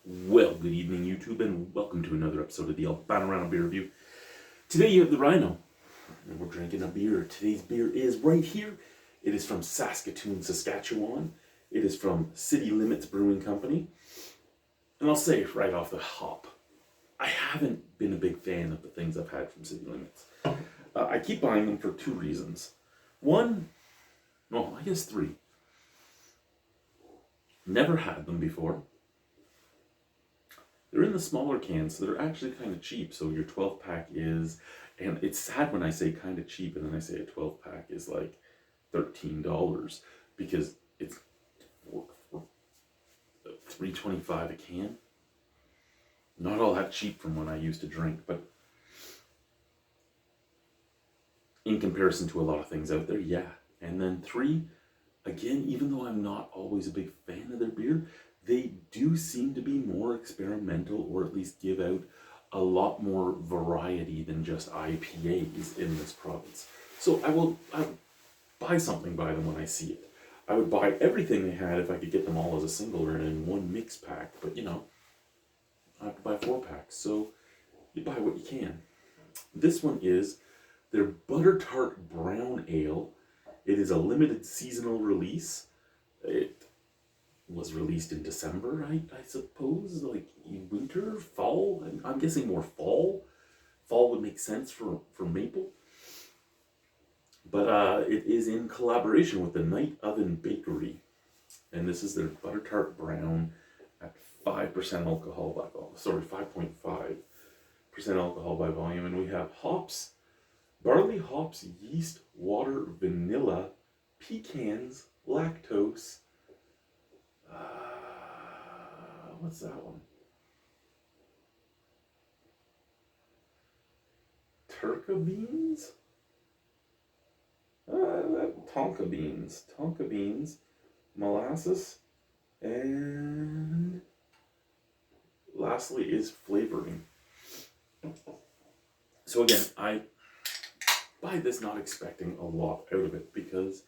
Well, good evening, YouTube, and welcome to another episode of the Albino Rhino Beer Review. Today you have the Rhino, and we're drinking a beer. Today's beer is right here. It is from Saskatoon, Saskatchewan. It is from City Limits Brewing Company. And I'll say right off the hop, I haven't been a big fan of the things I've had from City Limits. I keep buying them for two reasons. One, well, I guess three. Never had them before. They're in the smaller cans, so they're actually kind of cheap. So your 12 pack is, and it's sad when I say kind of cheap, and then I say a 12 pack is like $13 because it's $3.25 a can. Not all that cheap from when I used to drink, but in comparison to a lot of things out there, yeah. And then three, again, even though I'm not always a big fan of their beer, they do seem to be more experimental, or at least give out a lot more variety than just IPAs in this province. So I would buy something by them when I see it. I would buy everything they had if I could get them all as a single or in one mix pack, but you know, I have to buy 4 packs, so you buy what you can. This one is their Butter Tart Brown Ale. It is a limited seasonal release. It was released in December, I suppose, like winter, fall. I'm guessing more fall. Fall would make sense for maple. But it is in collaboration with the Night Oven Bakery, and this is their Butter Tart Brown at 5% alcohol by volume. Sorry, 5.5% alcohol by volume, and we have hops, barley, hops, yeast, water, vanilla, pecans, lactose. What's that one? Tonka beans? Tonka beans, molasses, and lastly is flavoring. So again, I buy this not expecting a lot out of it because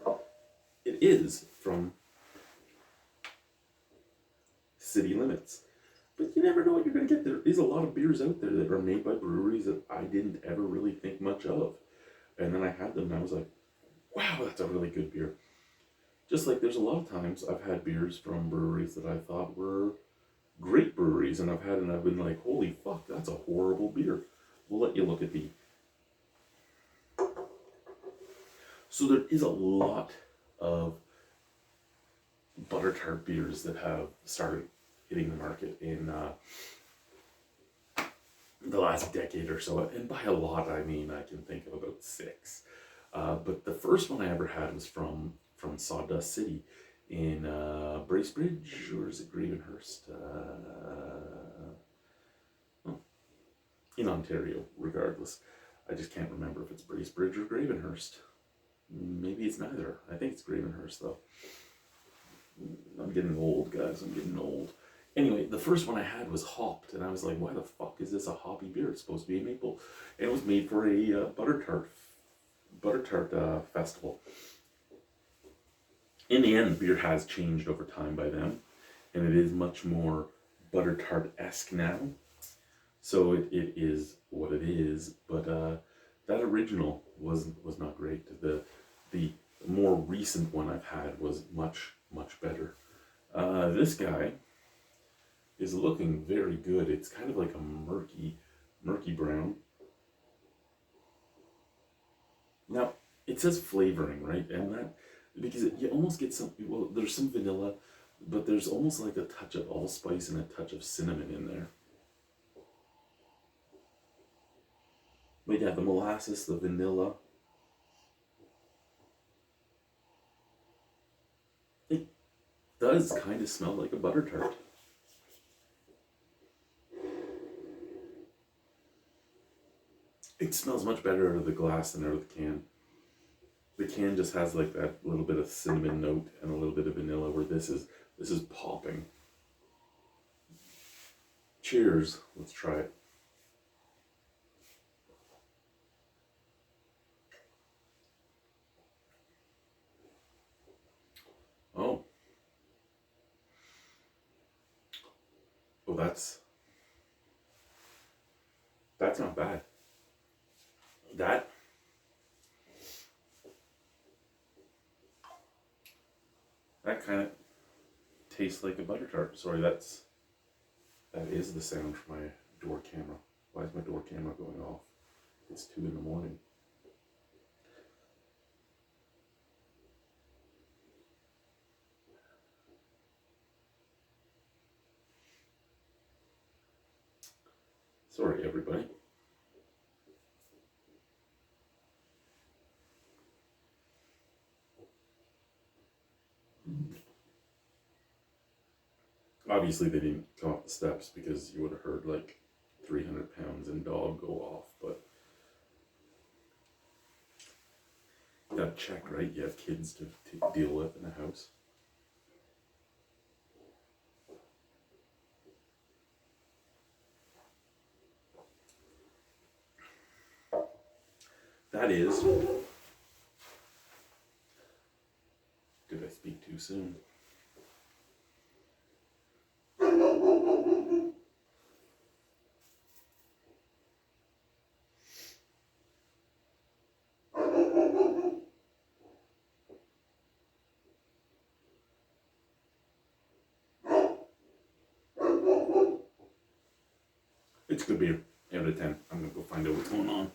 it is from City Limits. But you never know what you're going to get. There is a lot of beers out there that are made by breweries that I didn't ever really think much of. And then I had them and I was like, wow, that's a really good beer. Just like there's a lot of times I've had beers from breweries that I thought were great breweries, and I've been like, holy fuck, that's a horrible beer. We'll let you look at the... So there is a lot of butter tart beers that have started hitting the market in the last decade or so. And by a lot, I mean I can think of about 6. But the first one I ever had was from Sawdust City in Bracebridge, or is it Gravenhurst? In Ontario, regardless. I just can't remember if it's Bracebridge or Gravenhurst. Maybe it's neither. I think it's Gravenhurst, though. I'm getting old, guys. I'm getting old. Anyway, the first one I had was hopped, and I was like, why the fuck is this a hoppy beer? It's supposed to be a maple. And it was made for a butter tart festival. In the end, beer has changed over time by them, and it is much more butter tart-esque now. So it is what it is, but that original was not great. The more recent one I've had was much better. This guy is looking very good. It's kind of like a murky brown. Now it says flavoring, right? And that, because you almost get some, well, there's some vanilla, but there's almost like a touch of allspice and a touch of cinnamon in there. But yeah, the molasses, the vanilla. It does kind of smell like a butter tart. It smells much better out of the glass than out of the can. The can just has like that little bit of cinnamon note and a little bit of vanilla, where this is popping. Cheers. Let's try it. Oh. Well, that's not bad. That kind of tastes like a butter tart. Sorry, that is the sound for my door camera. Why is my door camera going off? It's 2 in the morning. Sorry, everybody. Obviously, they didn't come up the steps because you would have heard like 300 pounds and dog go off, but you gotta check, right? You have kids to deal with in the house. That is. Did I speak too soon? It's good beer. Out of 10. I'm gonna go find out what's going on.